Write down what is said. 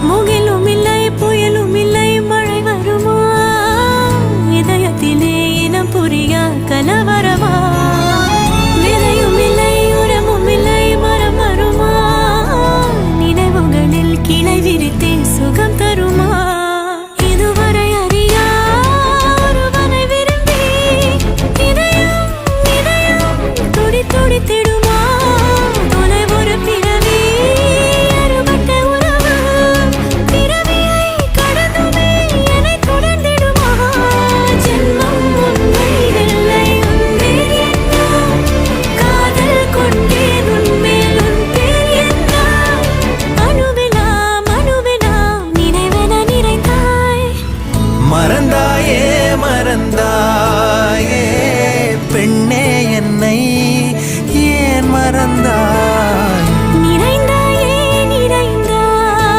முகிலும் இல்லை புயலும் இல்லை மழை வருமா இதயத்திலே இனம் புரியா கலவரமா விதையும் இல்லை உரமும் இல்லை மரம் வருமா நினைவுகளில் கிளை விரித்தே சுகம்